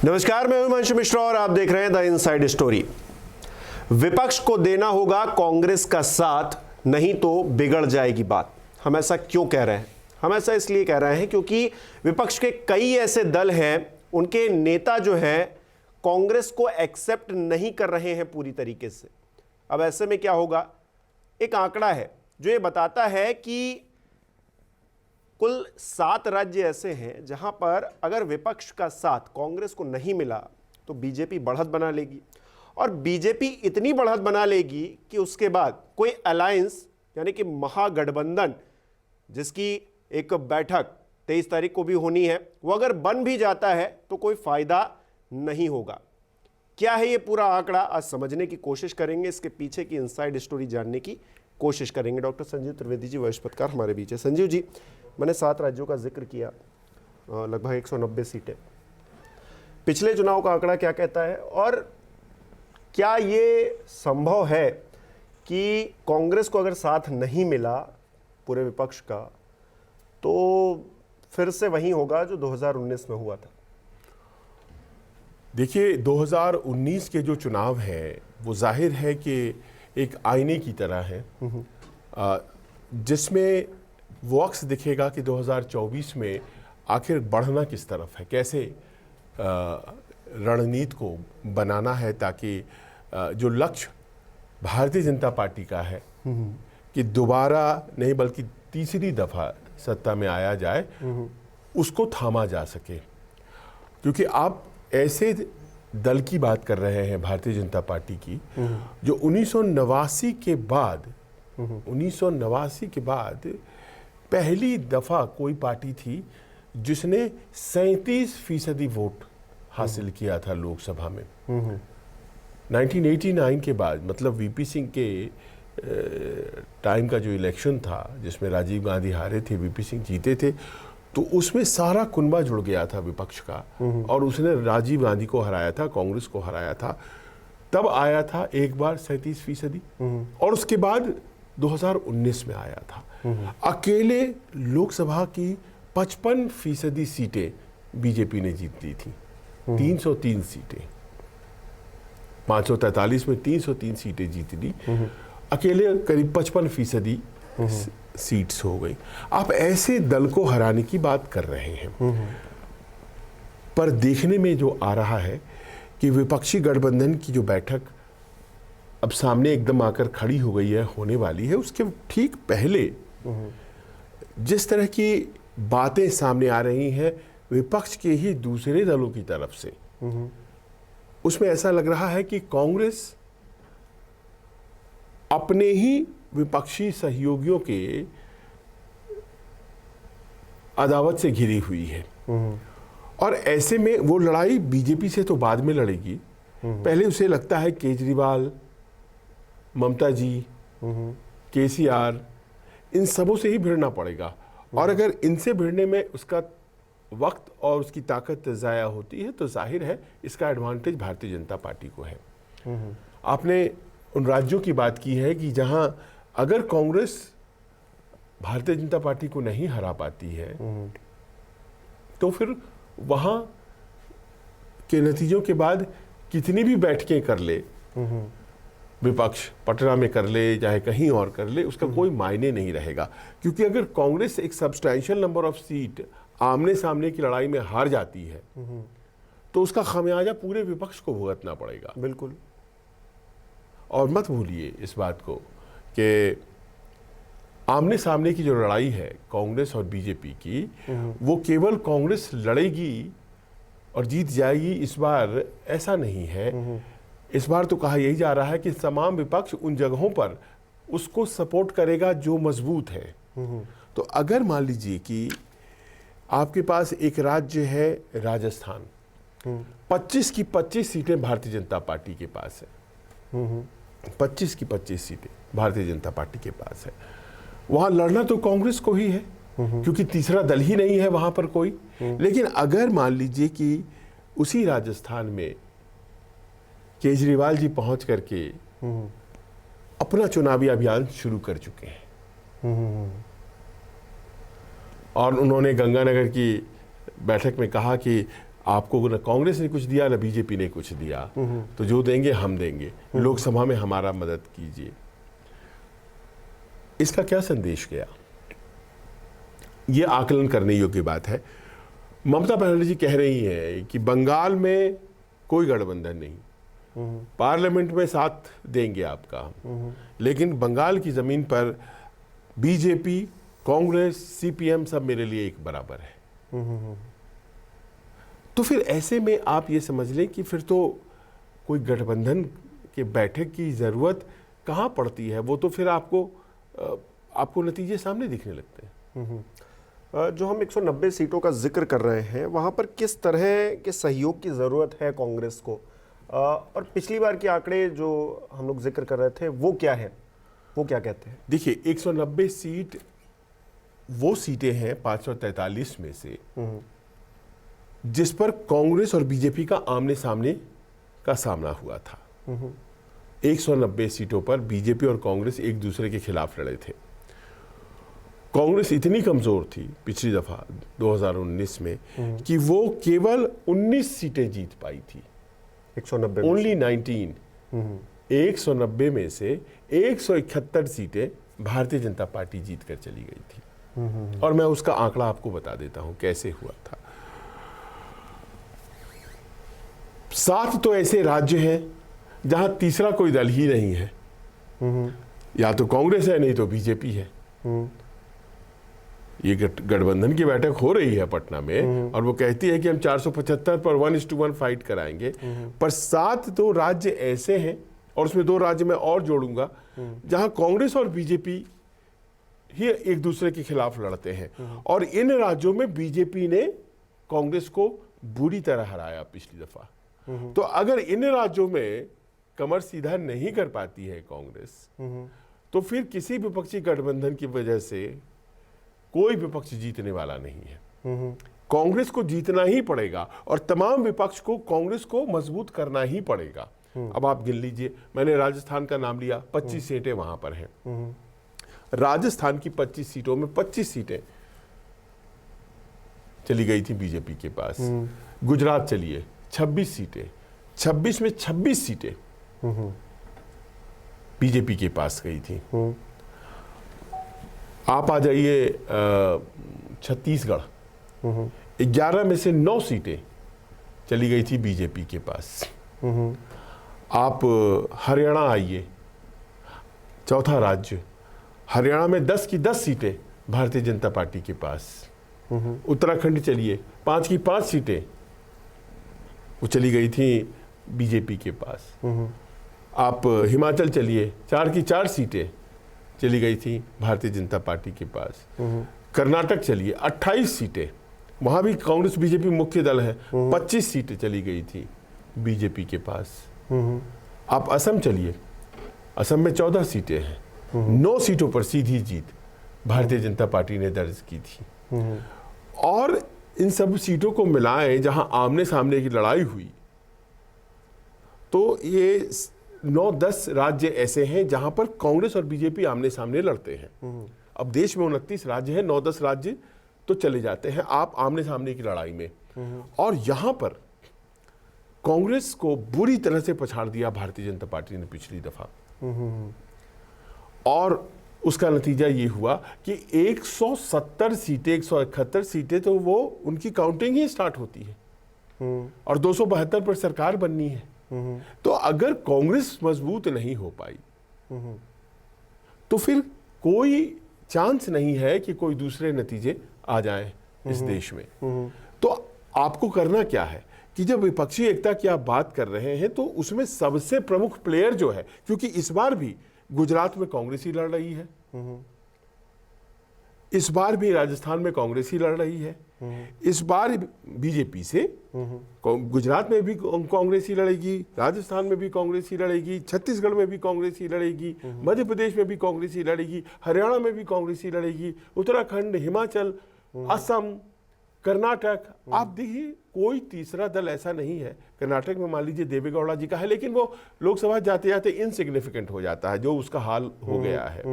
नमस्कार, मैं हूं हिमांशु मिश्रा और आप देख रहे हैं द इनसाइड स्टोरी। विपक्ष को देना होगा कांग्रेस का साथ, नहीं तो बिगड़ जाएगी बात। हम ऐसा क्यों कह रहे हैं? हम ऐसा इसलिए कह रहे हैं क्योंकि विपक्ष के कई ऐसे दल हैं, उनके नेता जो हैं कांग्रेस को एक्सेप्ट नहीं कर रहे हैं पूरी तरीके से। अब ऐसे में क्या होगा? एक आंकड़ा है जो ये बताता है कि कुल 7 राज्य ऐसे हैं जहां पर अगर विपक्ष का साथ कांग्रेस को नहीं मिला तो बीजेपी बढ़त बना लेगी, और बीजेपी इतनी बढ़त बना लेगी कि उसके बाद कोई अलायंस यानी कि महागठबंधन, जिसकी एक बैठक 23 तारीख को भी होनी है, वो अगर बन भी जाता है तो कोई फायदा नहीं होगा। क्या है ये पूरा आंकड़ा, आज समझने की कोशिश करेंगे, इसके पीछे की इनसाइड स्टोरी जानने की कोशिश करेंगे। डॉक्टर संजीव त्रिवेदी जी वरिष्ठ पत्रकार हमारे बीच है। संजीव जी, मैंने 7 राज्यों का जिक्र किया, लगभग 190 सीटें। पिछले चुनाव का आंकड़ा क्या कहता है, और क्या ये संभव है कि कांग्रेस को अगर साथ नहीं मिला पूरे विपक्ष का तो फिर से वही होगा जो 2019 में हुआ था? देखिए, 2019 के जो चुनाव हैं वो जाहिर है कि एक आईने की तरह है, जिसमें वो अक्स दिखेगा कि 2024 में आखिर बढ़ना किस तरफ है, कैसे रणनीति को बनाना है ताकि जो लक्ष्य भारतीय जनता पार्टी का है कि दोबारा नहीं बल्कि तीसरी दफ़ा सत्ता में आया जाए, उसको थामा जा सके। क्योंकि आप ऐसे दल की बात कर रहे हैं भारतीय जनता पार्टी की जो 1989 के बाद पहली दफा कोई पार्टी थी जिसने 37% वोट हासिल किया था लोकसभा में। 1989 के बाद, मतलब वीपी सिंह के टाइम का जो इलेक्शन था जिसमें राजीव गांधी हारे थे, वीपी सिंह जीते थे, तो उसमें सारा कुनबा जुड़ गया था विपक्ष का, और उसने राजीव गांधी को हराया था, कांग्रेस को हराया था। तब आया था एक बार 37%, और उसके बाद 2019 में आया था। अकेले लोकसभा की 55% सीटें बीजेपी ने जीत ली थी। 303 सीटें, 543 में 303 सीटें जीत ली, अकेले करीब 55% सीट्स हो गई। आप ऐसे दल को हराने की बात कर रहे हैं, पर देखने में जो आ रहा है कि विपक्षी गठबंधन की जो बैठक अब सामने एकदम आकर खड़ी हो गई है, होने वाली है, उसके ठीक पहले जिस तरह की बातें सामने आ रही हैं विपक्ष के ही दूसरे दलों की तरफ से, उसमें ऐसा लग रहा है कि कांग्रेस अपने ही विपक्षी सहयोगियों के अदावत से घिरी हुई है, और ऐसे में वो लड़ाई बीजेपी से तो बाद में लड़ेगी। पहले उसे लगता है केजरीवाल, ममता जी, केसीआर, इन सबों से ही भिड़ना पड़ेगा, और अगर इनसे भिड़ने में उसका वक्त और उसकी ताकत ज़ाया होती है तो जाहिर है इसका एडवांटेज भारतीय जनता पार्टी को है। आपने उन राज्यों की बात की है कि जहां अगर कांग्रेस भारतीय जनता पार्टी को नहीं हरा पाती है तो फिर वहां के नतीजों के बाद कितनी भी बैठकें कर ले विपक्ष, पटना में कर ले चाहे कहीं और कर ले, उसका कोई मायने नहीं रहेगा। क्योंकि अगर कांग्रेस एक सब्सटैंशियल नंबर ऑफ सीट आमने सामने की लड़ाई में हार जाती है तो उसका खामियाजा पूरे विपक्ष को भुगतना पड़ेगा। बिल्कुल। और मत भूलिए इस बात को कि आमने सामने की जो लड़ाई है कांग्रेस और बीजेपी की, वो केवल कांग्रेस लड़ेगी और जीत जाएगी इस बार, ऐसा नहीं है। इस बार तो कहा यही जा रहा है कि तमाम विपक्ष उन जगहों पर उसको सपोर्ट करेगा जो मजबूत है। तो अगर मान लीजिए कि आपके पास एक राज्य है राजस्थान, 25 की 25 सीटें भारतीय जनता पार्टी के पास है, 25 की 25 सीटें भारतीय जनता पार्टी के पास है, वहां लड़ना तो कांग्रेस को ही है क्योंकि तीसरा दल ही नहीं है वहां पर कोई। लेकिन अगर मान लीजिए कि उसी राजस्थान में केजरीवाल जी पहुंच करके अपना चुनावी अभियान शुरू कर चुके हैं, और उन्होंने गंगानगर की बैठक में कहा कि आपको न कांग्रेस ने कुछ दिया न बीजेपी ने कुछ दिया, तो जो देंगे हम देंगे, लोकसभा में हमारा मदद कीजिए। इसका क्या संदेश गया? ये आकलन करने योग्य बात है। ममता बनर्जी कह रही हैं कि बंगाल में कोई गठबंधन नहीं, पार्लियामेंट में साथ देंगे आपका हम, लेकिन बंगाल की जमीन पर बीजेपी, कांग्रेस, सीपीएम सब मेरे लिए एक बराबर है। तो फिर ऐसे में आप ये समझ लें कि फिर तो कोई गठबंधन के बैठक की जरूरत कहाँ पड़ती है। वो तो फिर आपको नतीजे सामने दिखने लगते हैं। जो हम 190 सीटों का जिक्र कर रहे हैं, वहाँ पर किस तरह के सहयोग की ज़रूरत है कांग्रेस को, और पिछली बार के आंकड़े जो हम लोग जिक्र कर रहे थे वो क्या है, वो क्या कहते हैं? देखिए 190 सीट वो सीटें हैं 543 में से जिस पर कांग्रेस और बीजेपी का आमने सामने का सामना हुआ था। 190 सीटों पर बीजेपी और कांग्रेस एक दूसरे के खिलाफ लड़े थे। कांग्रेस इतनी कमजोर थी पिछली दफा 2019 में कि वो केवल 19 सीटें जीत पाई थी। 190 ओनली 19। 190 में से 171 सीटें भारतीय जनता पार्टी जीत कर चली गई थी। और मैं उसका आंकड़ा आपको बता देता हूं कैसे हुआ था। 7 तो ऐसे राज्य हैं जहां तीसरा कोई दल ही नहीं है, या तो कांग्रेस है नहीं तो बीजेपी है। ये गठबंधन की बैठक हो रही है पटना में और वो कहती है कि हम 475 पर 1:1 फाइट कराएंगे, पर 7 तो राज्य ऐसे हैं, और उसमें 2 राज्य मैं और जोड़ूंगा जहां कांग्रेस और बीजेपी ही एक दूसरे के खिलाफ लड़ते हैं। और इन राज्यों में बीजेपी ने कांग्रेस को बुरी तरह हराया पिछली दफा। तो अगर इन राज्यों में कमर सीधा नहीं कर पाती है कांग्रेस, तो फिर किसी विपक्षी गठबंधन की वजह से कोई विपक्ष जीतने वाला नहीं है। कांग्रेस को जीतना ही पड़ेगा और तमाम विपक्ष को कांग्रेस को मजबूत करना ही पड़ेगा। अब आप गिन लीजिए, मैंने राजस्थान का नाम लिया, 25 सीटें वहां पर हैं। राजस्थान की 25 सीटों में 25 सीटें चली गई थी बीजेपी के पास। गुजरात चलिए 26 सीटें, 26 में 26 सीटें बीजेपी के पास गई थी। आप आ जाइए छत्तीसगढ़, 11 में से 9 सीटें चली गई थी बीजेपी के पास। आप हरियाणा आइए, चौथा राज्य, हरियाणा में 10 की 10 सीटें भारतीय जनता पार्टी के पास। उत्तराखंड चलिए, 5 की 5 सीटें वो चली गई थी बीजेपी के पास। आप हिमाचल चलिए, 4 की 4 सीटें चली गई थी भारतीय जनता पार्टी के पास। कर्नाटक चलिए, 28 सीटें, वहां भी कांग्रेस बीजेपी मुख्य दल है, 25 सीटें चली गई थी बीजेपी के पास। आप असम चलिए, असम में 14 सीटें हैं, 9 सीटों पर सीधी जीत भारतीय जनता पार्टी ने दर्ज की थी। और इन सब सीटों को मिलाएं जहां आमने सामने की लड़ाई हुई, तो ये 9-10 राज्य ऐसे हैं जहां पर कांग्रेस और बीजेपी आमने सामने लड़ते हैं। अब देश में 29 राज्य हैं, 9-10 राज्य तो चले जाते हैं आप आमने सामने की लड़ाई में। और यहां पर कांग्रेस को बुरी तरह से पछाड़ दिया भारतीय जनता पार्टी ने पिछली दफा। और उसका नतीजा ये हुआ कि 170 सीटें, 171 सीटें तो वो उनकी काउंटिंग ही स्टार्ट होती है और 272 पर सरकार बननी है। तो अगर कांग्रेस मजबूत नहीं हो पाई तो फिर कोई चांस नहीं है कि कोई दूसरे नतीजे आ जाएं इस देश में। तो आपको करना क्या है कि जब विपक्षी एकता की आप बात कर रहे हैं तो उसमें सबसे प्रमुख प्लेयर जो है, क्योंकि इस बार भी गुजरात में कांग्रेस ही लड़ रही है, इस बार भी राजस्थान में कांग्रेस ही लड़ रही है, इस बार बीजेपी से गुजरात में भी कांग्रेस ही लड़ेगी, राजस्थान में भी कांग्रेस ही लड़ेगी, छत्तीसगढ़ में भी कांग्रेस ही लड़ेगी, मध्य प्रदेश में भी कांग्रेस ही लड़ेगी, हरियाणा में भी कांग्रेस ही लड़ेगी, उत्तराखंड, हिमाचल, असम, कर्नाटक। आप देखिए कोई तीसरा दल ऐसा नहीं है। कर्नाटक में मान लीजिए देवेगौड़ा जी का है, लेकिन वो लोकसभा जाते जाते इनसिग्निफिकेंट हो जाता है, जो उसका हाल हो गया है।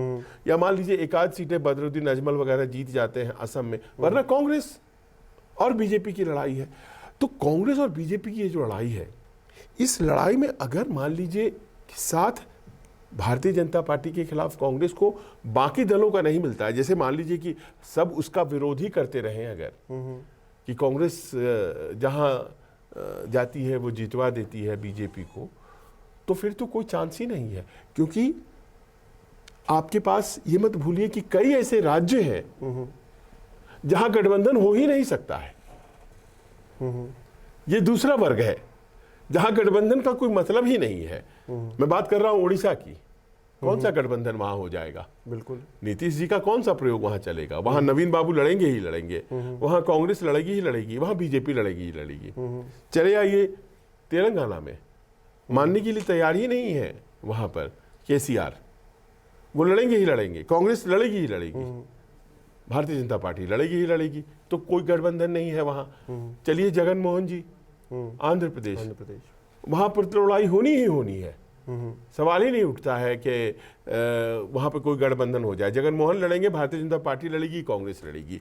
या मान लीजिए एक आध सीटें बदरुद्दीन अजमल वगैरह जीत जाते हैं असम में, वरना कांग्रेस और बीजेपी की लड़ाई है। तो कांग्रेस और बीजेपी की ये जो लड़ाई है, इस लड़ाई में अगर मान लीजिए कि साथ भारतीय जनता पार्टी के खिलाफ कांग्रेस को बाकी दलों का नहीं मिलता है, जैसे मान लीजिए कि सब उसका विरोध ही करते रहे अगर, कि कांग्रेस जहां जाती है वो जितवा देती है बीजेपी को, तो फिर तो कोई चांस ही नहीं है। क्योंकि आपके पास ये मत भूलिए कि कई ऐसे राज्य हैं जहां गठबंधन हो ही नहीं सकता है। ये दूसरा वर्ग है जहां गठबंधन का कोई मतलब ही नहीं है। मैं बात कर रहा हूं उड़ीसा की, कौन सा गठबंधन वहां हो जाएगा? बिल्कुल। नीतीश जी का कौन सा प्रयोग वहां चलेगा? वहां नवीन बाबू लड़ेंगे ही लड़ेंगे, वहां कांग्रेस लड़ेगी ही लड़ेगी, वहां बीजेपी लड़ेगी ही लड़ेगी। चले आइए तेलंगाना में, मानने के लिए तैयार ही नहीं है वहां पर केसीआर, वो लड़ेंगे ही लड़ेंगे, कांग्रेस लड़ेगी ही लड़ेगी, भारतीय जनता पार्टी लड़ेगी ही लड़ेगी, तो कोई गठबंधन नहीं है वहां। चलिए जगन मोहन जी आंध्र प्रदेश, वहां पर तो लड़ाई होनी ही होनी है, सवाल ही नहीं उठता है कि वहां पर कोई गठबंधन हो जाए। जगन मोहन लड़ेंगे, भारतीय जनता पार्टी लड़ेगी, कांग्रेस लड़ेगी।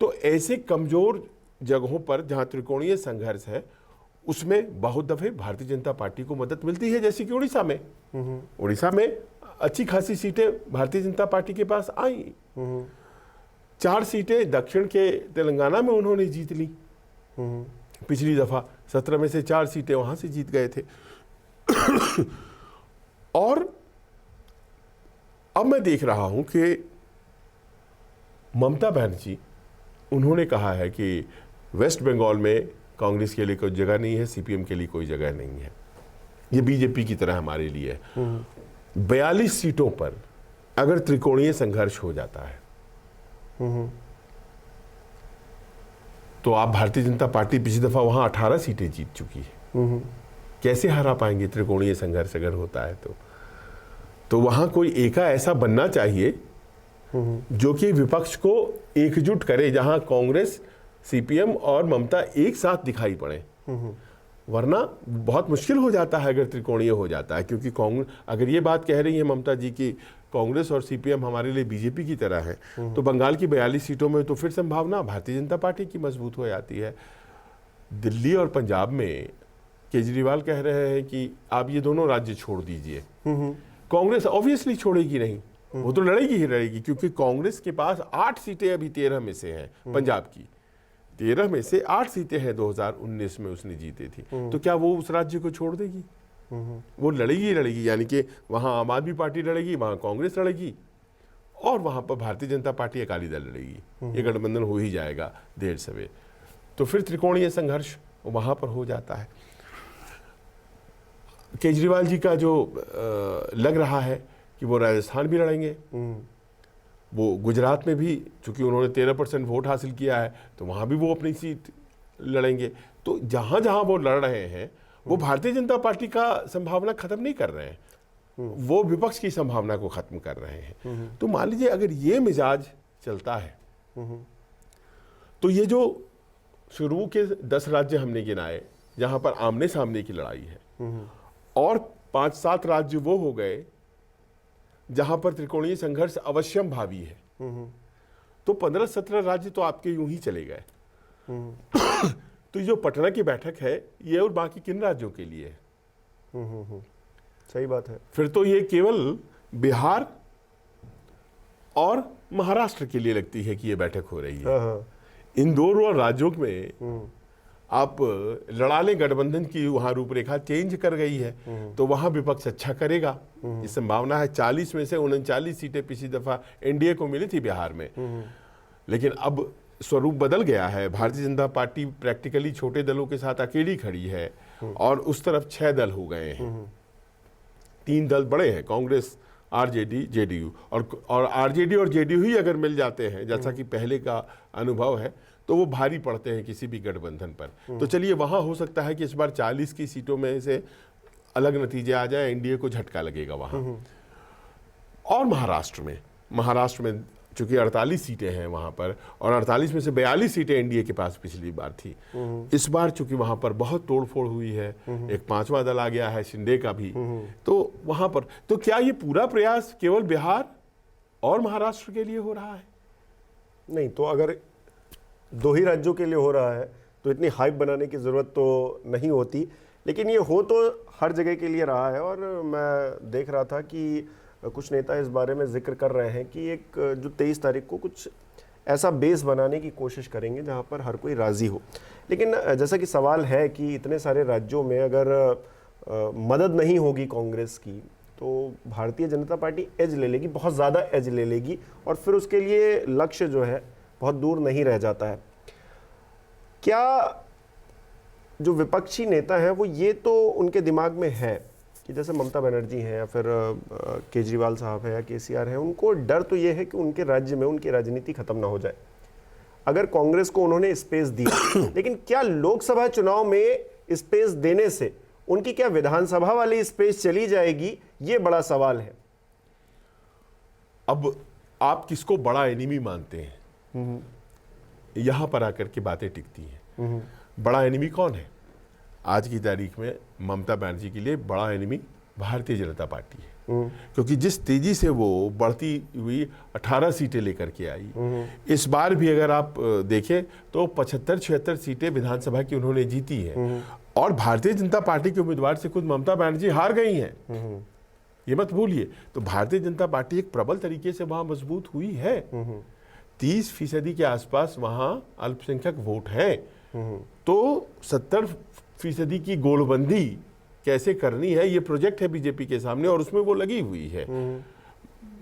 तो ऐसे कमजोर जगहों पर जहां त्रिकोणीय संघर्ष है, उसमें बहुत दफे भारतीय जनता पार्टी को मदद मिलती है, जैसे कि उड़ीसा में। उड़ीसा में अच्छी खासी सीटें भारतीय जनता पार्टी के पास आई। 4 सीटें दक्षिण के तेलंगाना में उन्होंने जीत ली पिछली दफा, 17 में से 4 सीटें वहां से जीत गए थे। और अब मैं देख रहा हूं कि ममता बनर्जी, उन्होंने कहा है कि वेस्ट बंगाल में कांग्रेस के लिए कोई जगह नहीं है, सीपीएम के लिए कोई जगह नहीं है, ये बीजेपी की तरह हमारे लिए है। 42 सीटों पर अगर त्रिकोणीय संघर्ष हो जाता है तो आप भारतीय जनता पार्टी पिछली दफा वहां 18 सीटें जीत चुकी है, कैसे हरा पाएंगे त्रिकोणीय संघर्ष अगर होता है तो वहां कोई एका ऐसा बनना चाहिए जो कि विपक्ष को एकजुट करे, जहां कांग्रेस, सीपीएम और ममता एक साथ दिखाई पड़े। वरना बहुत मुश्किल हो जाता है अगर त्रिकोणीय हो जाता है, क्योंकि कांग्रेस अगर ये बात कह रही है ममता जी की कांग्रेस और सीपीएम हमारे लिए बीजेपी की तरह है, तो बंगाल की 42 सीटों में तो फिर संभावना भारतीय जनता पार्टी की मजबूत हो जाती है। दिल्ली और पंजाब में केजरीवाल कह रहे हैं कि आप ये दोनों राज्य छोड़ दीजिए। कांग्रेस ऑब्वियसली छोड़ेगी नहीं, वो तो लड़ेगी ही लड़ेगी, क्योंकि कांग्रेस के पास 8 सीटें अभी 13 में से हैं, पंजाब की 13 में से 8 सीटें हैं 2019 में उसने जीती थी। तो क्या वो उस राज्य को छोड़ देगी? वो लड़ेगी ही लड़ेगी, यानी कि वहां आम आदमी पार्टी लड़ेगी, वहां कांग्रेस लड़ेगी और वहां पर भारतीय जनता पार्टी, अकाली दल लड़ेगी। ये गठबंधन हो ही जाएगा देर सवेर। तो फिर त्रिकोणीय संघर्ष वहां पर हो जाता है। केजरीवाल जी का जो लग रहा है कि वो राजस्थान भी लड़ेंगे, वो गुजरात में भी, चूंकि उन्होंने 13% वोट हासिल किया है, तो वहां भी वो अपनी सीट लड़ेंगे। तो जहां जहां वो लड़ रहे हैं वो भारतीय जनता पार्टी का संभावना खत्म नहीं कर रहे हैं, वो विपक्ष की संभावना को खत्म कर रहे हैं। तो मान लीजिए अगर ये मिजाज चलता है तो ये जो शुरू के 10 राज्य हमने गिनाए जहां पर आमने सामने की लड़ाई है, और 5-7 राज्य वो हो गए जहां पर त्रिकोणीय संघर्ष अवश्यम भावी है, तो 15-17 राज्य तो आपके यूं ही चले गए। तो जो पटना की बैठक है ये और बाकी किन राज्यों के लिए है? सही बात है। फिर तो ये केवल बिहार और महाराष्ट्र के लिए लगती है कि ये बैठक हो रही है। इन 2 राज्यों में आप लड़ा लें, गठबंधन की वहां रूपरेखा चेंज कर गई है, तो वहां विपक्ष अच्छा करेगा, ये संभावना है। 40 में से 39 सीटें पिछली दफा एनडीए को मिली थी बिहार में, लेकिन अब स्वरूप बदल गया है। भारतीय जनता पार्टी प्रैक्टिकली छोटे दलों के साथ अकेली खड़ी है और उस तरफ 6 दल हो गए हैं। 3 दल बड़े हैं, कांग्रेस, आरजेडी, जेडीयू, और आरजेडी और जेडीयू ही अगर मिल जाते हैं, जैसा कि पहले का अनुभव है, तो वो भारी पड़ते हैं किसी भी गठबंधन पर। तो चलिए वहां हो सकता है कि इस बार 40 की सीटों में से अलग नतीजे आ जाए, एनडीए को झटका लगेगा वहां। और महाराष्ट्र में चूंकि 48 सीटें हैं वहां पर, और 48 में से 42 सीटें एनडीए के पास पिछली बार थी। इस बार चूंकि वहां पर बहुत तोड़फोड़ हुई है, एक 5वां दल आ गया है शिंदे का भी, तो वहां पर तो क्या ये पूरा प्रयास केवल बिहार और महाराष्ट्र के लिए हो रहा है? नहीं, तो अगर 2 ही राज्यों के लिए हो रहा है तो इतनी हाइप बनाने की ज़रूरत तो नहीं होती, लेकिन ये हो तो हर जगह के लिए रहा है। और मैं देख रहा था कि कुछ नेता इस बारे में जिक्र कर रहे हैं कि एक जो 23 तारीख को कुछ ऐसा बेस बनाने की कोशिश करेंगे जहां पर हर कोई राज़ी हो। लेकिन जैसा कि सवाल है कि इतने सारे राज्यों में अगर मदद नहीं होगी कांग्रेस की, तो भारतीय जनता पार्टी एज ले लेगी, बहुत ज़्यादा एज ले लेगी, और फिर उसके लिए लक्ष्य जो है बहुत दूर नहीं रह जाता है। क्या जो विपक्षी नेता हैं वो ये तो उनके दिमाग में है कि जैसे ममता बनर्जी हैं या फिर केजरीवाल साहब हैं या केसीआर हैं, उनको डर तो ये है कि उनके राज्य में उनकी राजनीति खत्म ना हो जाए अगर कांग्रेस को उन्होंने स्पेस दी। लेकिन क्या लोकसभा चुनाव में स्पेस देने से उनकी क्या विधानसभा वाली स्पेस चली जाएगी, ये बड़ा सवाल है। अब आप किसको बड़ा एनिमी मानते हैं, यहां पर आकर के बातें टिकती हैं। बड़ा एनिमी कौन है? आज की तारीख में ममता बनर्जी के लिए बड़ा एनिमी भारतीय जनता पार्टी है, क्योंकि जिस तेजी से वो बढ़ती हुई 18 सीटें लेकर के आई, इस बार भी अगर आप देखें तो 75-76 सीटें विधानसभा की उन्होंने जीती हैं, और भारतीय जनता पार्टी के उम्मीदवार से खुद ममता बनर्जी हार गई हैं। ये मत भूलिए। तो भारतीय जनता पार्टी एक प्रबल तरीके से वहां मजबूत हुई है। 30% के आसपास वहां अल्पसंख्यक वोट है। तो 70% की गोलबंदी कैसे करनी है, ये प्रोजेक्ट है बीजेपी के सामने, और उसमें वो लगी हुई है।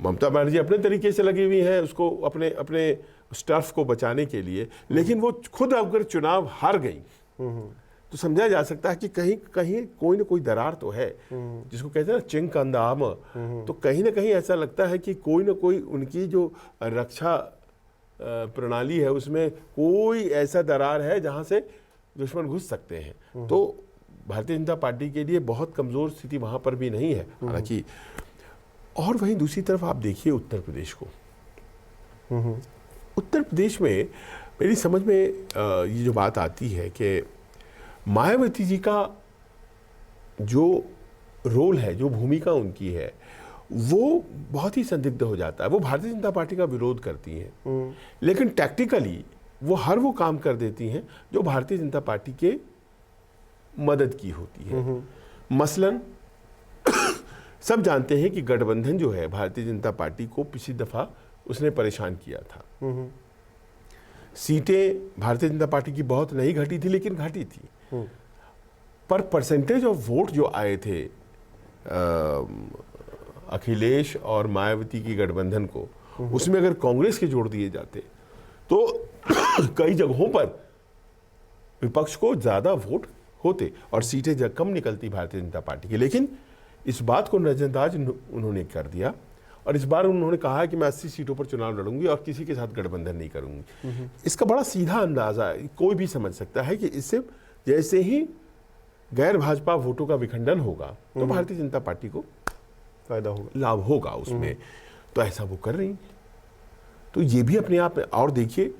ममता बनर्जी अपने तरीके से लगी हुई है उसको अपने अपने स्टाफ को बचाने के लिए, लेकिन वो खुद अगर चुनाव हार गई तो समझा जा सकता है कि कहीं कहीं कोई ना कोई दरार तो है, जिसको कहते हैं ना चिंक ऑन द आर्मर। तो कहीं ना कहीं ऐसा लगता है कि कोई ना कोई उनकी जो रक्षा प्रणाली है उसमें कोई ऐसा दरार है जहां से दुश्मन घुस सकते हैं। तो भारतीय जनता पार्टी के लिए बहुत कमजोर स्थिति वहां पर भी नहीं है हालांकि। और वहीं दूसरी तरफ आप देखिए उत्तर प्रदेश को। उत्तर प्रदेश में मेरी समझ में ये जो बात आती है कि मायावती जी का जो रोल है, जो भूमिका उनकी है, वो बहुत ही संदिग्ध हो जाता है। वो भारतीय जनता पार्टी का विरोध करती हैं, लेकिन टैक्टिकली वो हर वो काम कर देती हैं जो भारतीय जनता पार्टी के मदद की होती है। मसलन सब जानते हैं कि गठबंधन जो है भारतीय जनता पार्टी को पिछली दफा उसने परेशान किया था। सीटें भारतीय जनता पार्टी की बहुत नहीं घटी थी, लेकिन घटी थी। पर परसेंटेज ऑफ वोट जो आए थे अखिलेश और मायावती की गठबंधन को, उसमें अगर कांग्रेस के जोड़ दिए जाते तो कई जगहों पर विपक्ष को ज्यादा वोट होते और सीटें कम निकलती भारतीय जनता पार्टी की। लेकिन इस बात को नजरअंदाज उन्होंने कर दिया, और इस बार उन्होंने कहा कि मैं 80 सीटों पर चुनाव लड़ूंगी और किसी के साथ गठबंधन नहीं करूंगी। इसका बड़ा सीधा अंदाजा कोई भी समझ सकता है कि इससे जैसे ही गैर भाजपा वोटों का विखंडन होगा तो भारतीय जनता पार्टी को फायदा होगा, लाभ होगा उसमें। तो ऐसा वो कर रही। तो ये भी अपने आप में, और देखिए,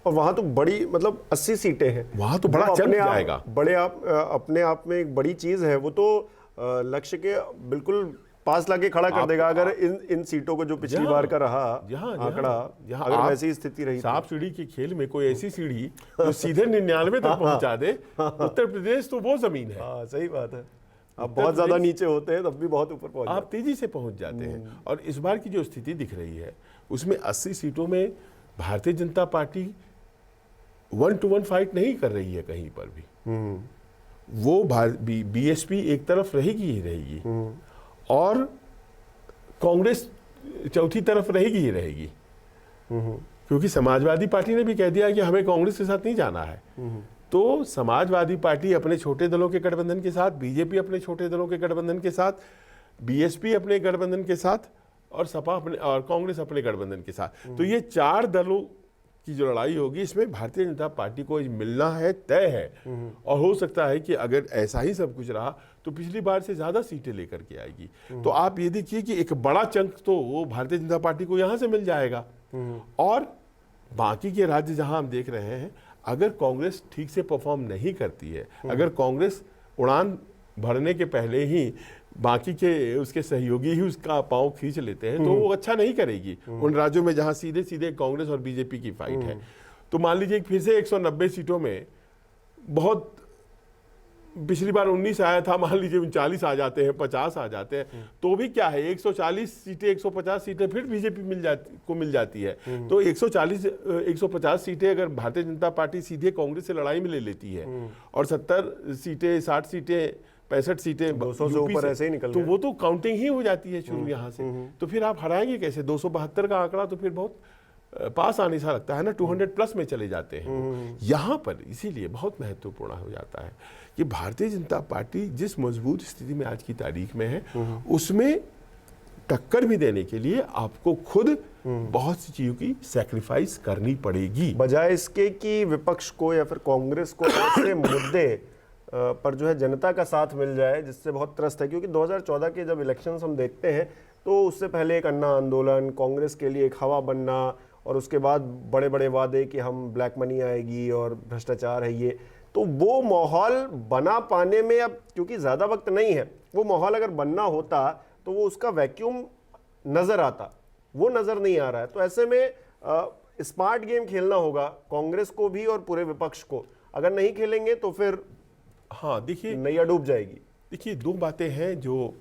और वहां तो बड़ी मतलब 80 सीटें हैं, वहां तो बड़ा चल जाएगा। अपने आप में एक बड़ी चीज है। वो तो लक्ष्य के बिल्कुल पास लाके खड़ा कर देगा अगर इन सीटों को जो पिछली बार का रहा आंकड़ा, अगर वैसी स्थिति रही। सांप सीढ़ी के खेल में कोई ऐसी सीढ़ी जो सीधे 99 तक पहुंचा दे, उत्तर प्रदेश तो वो जमीन है। हाँ, सही बात है। आप बहुत ज्यादा नीचे होते हैं तब भी बहुत ऊपर पहुंच आप तेजी से पहुंच जाते हैं। और इस बार की जो स्थिति दिख रही है उसमें 80 सीटों में Bharatiya Janata party 1 to 1 fight नहीं कर रही है कहीं पर भी। वो बीएसपी एक तरफ रहेगी ही रहेगी, और कांग्रेस चौथी तरफ रहेगी ही रहेगी, क्योंकि समाजवादी पार्टी ने भी कह दिया कि हमें कांग्रेस के साथ नहीं जाना है। तो समाजवादी पार्टी अपने छोटे दलों के गठबंधन के साथ, बीजेपी अपने छोटे दलों के गठबंधन के साथ, बीएसपी अपने गठबंधन के साथ, और सपा अपने, और कांग्रेस अपने गठबंधन के साथ। तो ये 4 दलों की जो लड़ाई होगी, इसमें भारतीय जनता पार्टी को मिलना है तय है। और हो सकता है कि अगर ऐसा ही सब कुछ रहा तो पिछली बार से ज्यादा सीटें लेकर के आएगी। तो आप ये देखिए कि एक बड़ा चंक तो वो भारतीय जनता पार्टी को यहां से मिल जाएगा। और बाकी के राज्य जहां हम देख रहे हैं, अगर कांग्रेस ठीक से परफॉर्म नहीं करती है, अगर कांग्रेस उड़ान भरने के पहले ही बाकी के उसके सहयोगी ही उसका पांव खींच लेते हैं, तो वो अच्छा नहीं करेगी उन राज्यों में जहां सीधे सीधे कांग्रेस और बीजेपी की फाइट है। तो मान लीजिए फिर से 190 सीटों में बहुत, पिछली बार 19 आया था, मान लीजिए 39 आ जाते हैं, 50 आ जाते हैं, तो भी क्या है, 140 सीटें 150 सीटें फिर बीजेपी मिल जाती है। तो 140 150 सीटें अगर भारतीय जनता पार्टी सीधे कांग्रेस से लड़ाई में ले लेती है और 70 सीटें 60 सीटें 65 सीटें 200 से ऊपर ऐसे ही निकल तो वो तो काउंटिंग ही हो जाती है शुरू यहाँ से। तो फिर आप हराएंगे कैसे? 272 का आंकड़ा तो फिर बहुत पास आने सा लगता है ना, 200 प्लस में चले जाते हैं। यहाँ पर इसीलिए बहुत महत्वपूर्ण हो जाता है कि भारतीय जनता पार्टी जिस मजबूत स्थिति में आज की तारीख में है, उसमें टक्कर भी देने के लिए आपको खुद बहुत सी चीजों की सैक्रिफाइस करनी पड़ेगी, बजाय इसके कि विपक्ष को या फिर कांग्रेस को ऐसे मुद्दे पर जो है जनता का साथ मिल जाए जिससे बहुत त्रस्त है। क्योंकि 2014 के जब इलेक्शंस हम देखते हैं तो उससे पहले एक अन्ना आंदोलन, कांग्रेस के लिए एक हवा बनना, और उसके बाद बड़े बड़े वादे कि हम ब्लैक मनी आएगी और भ्रष्टाचार है ये, तो वो माहौल बना पाने में अब क्योंकि ज़्यादा वक्त नहीं है, वो माहौल अगर बनना होता तो वो उसका वैक्यूम नज़र आता, वो नज़र नहीं आ रहा है। तो ऐसे में स्मार्ट गेम खेलना होगा कांग्रेस को भी और पूरे विपक्ष को। अगर नहीं खेलेंगे तो फिर हाँ देखिए नैया डूब जाएगी। देखिए, दो बातें हैं जो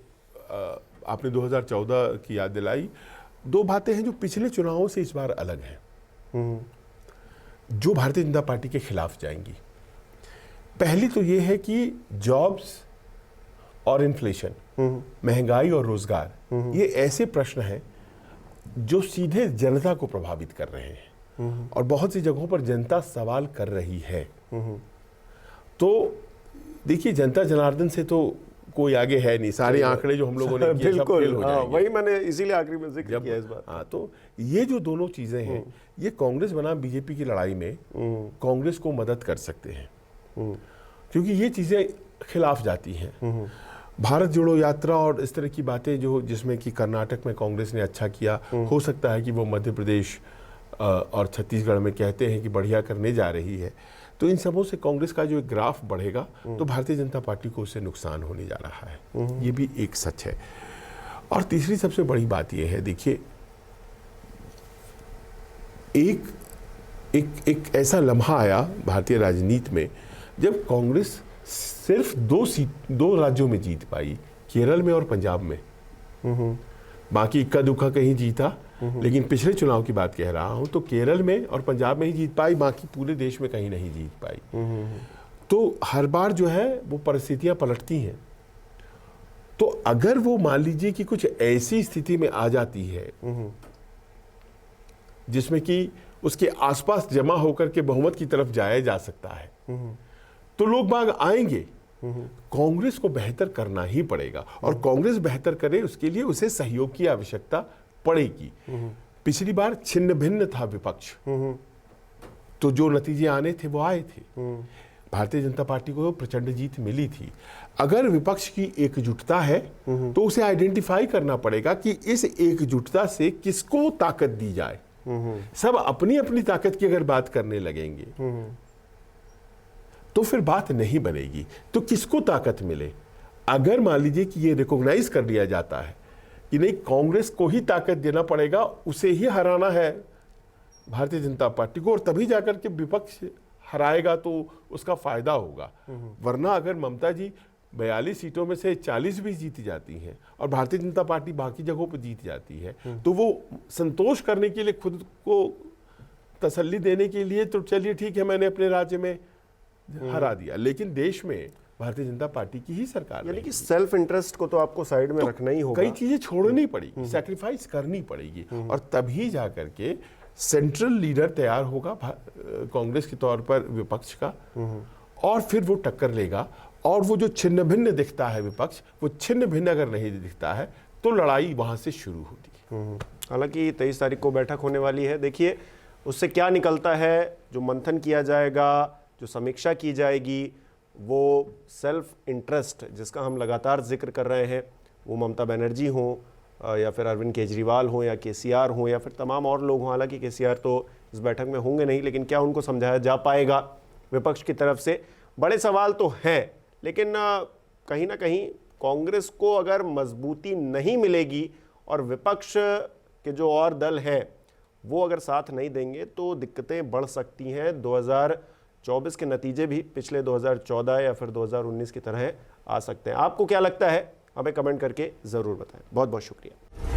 आपने 2014 की याद दिलाई, दो बातें हैं जो पिछले चुनावों से इस बार अलग हैं, जो भारतीय जनता पार्टी के खिलाफ जाएंगी। पहली तो ये है कि जॉब्स और इन्फ्लेशन, महंगाई और रोजगार, ये ऐसे प्रश्न हैं जो सीधे जनता को प्रभावित कर रहे हैं और बहुत सी जगहों पर जनता सवाल कर रही है। तो देखिए, जनता जनार्दन से तो कोई आगे है नहीं, सारे आंकड़े जो हम लोगों ने किए सब फेल हो जाएंगे। वही मैंने इसीलिए आखिरी में जिक्र किया इस बार। हाँ, तो ये जो दोनों चीजें हैं, ये कांग्रेस बनाम बीजेपी की लड़ाई में कांग्रेस को मदद कर सकते हैं, क्योंकि ये चीजें खिलाफ जाती हैं। भारत जोड़ो यात्रा और इस तरह की बातें जो जिसमें कि कर्नाटक में कांग्रेस ने अच्छा किया, हो सकता है कि वो मध्य प्रदेश और छत्तीसगढ़ में कहते हैं कि बढ़िया करने जा रही है, तो इन सबों से कांग्रेस का जो ग्राफ बढ़ेगा तो भारतीय जनता पार्टी को उससे नुकसान होने जा रहा है, ये भी एक सच है। और तीसरी सबसे बड़ी बात यह है, देखिए, एक ऐसा लम्हा आया भारतीय राजनीति में जब कांग्रेस सिर्फ दो राज्यों में जीत पाई, केरल में और पंजाब में। बाकी इक्का दुक्का कहीं जीता, लेकिन पिछले चुनाव की बात कह रहा हूं तो केरल में और पंजाब में ही जीत पाई, बाकी पूरे देश में कहीं नहीं जीत पाई। तो हर बार जो है वो परिस्थितियां पलटती हैं। तो अगर वो मान लीजिए कि कुछ ऐसी स्थिति में आ जाती है जिसमें कि उसके आसपास जमा होकर के बहुमत की तरफ जाया जा सकता है, तो लोग बाग आएंगे। कांग्रेस को बेहतर करना ही पड़ेगा, और कांग्रेस बेहतर करे उसके लिए उसे सहयोग की आवश्यकता पड़ेगी। पिछली बार छिन्न भिन्न था विपक्ष, तो जो नतीजे आने थे वो आए थे। भारतीय जनता पार्टी को प्रचंड जीत मिली थी। अगर विपक्ष की एकजुटता है तो उसे आइडेंटिफाई करना पड़ेगा कि इस एकजुटता से किसको ताकत दी जाए। सब अपनी अपनी ताकत की अगर बात करने लगेंगे तो फिर बात नहीं बनेगी। तो किसको ताकत मिले? अगर मान लीजिए कि ये रिकॉग्नाइज कर लिया जाता है कि नहीं, कांग्रेस को ही ताकत देना पड़ेगा, उसे ही हराना है भारतीय जनता पार्टी को, और तभी जाकर के विपक्ष हराएगा तो उसका फायदा होगा। वरना अगर ममता जी 42 सीटों में से 40 भी जीती जाती हैं और भारतीय जनता पार्टी बाकी जगहों पर जीत जाती है, तो वो संतोष करने के लिए, खुद को तसल्ली देने के लिए, तो चलिए ठीक है मैंने अपने राज्य में हरा दिया, लेकिन देश में भारतीय जनता पार्टी की ही सरकार, यानी कि सेल्फ इंटरेस्ट को तो आपको साइड में रखना ही होगा। कई चीजें छोड़नी पड़ेगी, सैक्रिफाइस करनी पड़ेगी, और तभी जाकर के सेंट्रल लीडर तैयार होगा कांग्रेस के तौर पर विपक्ष का, और फिर वो टक्कर लेगा। और वो जो छिन्न भिन्न दिखता है विपक्ष, वो छिन्न भिन्न अगर नहीं दिखता है तो लड़ाई वहां से शुरू होती है। हालांकि 23 तारीख को बैठक होने वाली है, देखिए उससे क्या निकलता है। जो मंथन किया जाएगा, जो समीक्षा की जाएगी, वो सेल्फ इंटरेस्ट जिसका हम लगातार जिक्र कर रहे हैं, वो ममता बनर्जी हों या फिर अरविंद केजरीवाल हों या केसीआर हों या फिर तमाम और लोग हों। हालांकि केसीआर तो इस बैठक में होंगे नहीं, लेकिन क्या उनको समझाया जा पाएगा विपक्ष की तरफ से? बड़े सवाल तो हैं, लेकिन कहीं ना कहीं कांग्रेस को अगर मजबूती नहीं मिलेगी और विपक्ष के जो और दल हैं वो अगर साथ नहीं देंगे तो दिक्कतें बढ़ सकती हैं 2024 24 के नतीजे भी पिछले 2014 या फिर 2019 की तरह आ सकते हैं। आपको क्या लगता है, हमें कमेंट करके ज़रूर बताएं। बहुत बहुत शुक्रिया।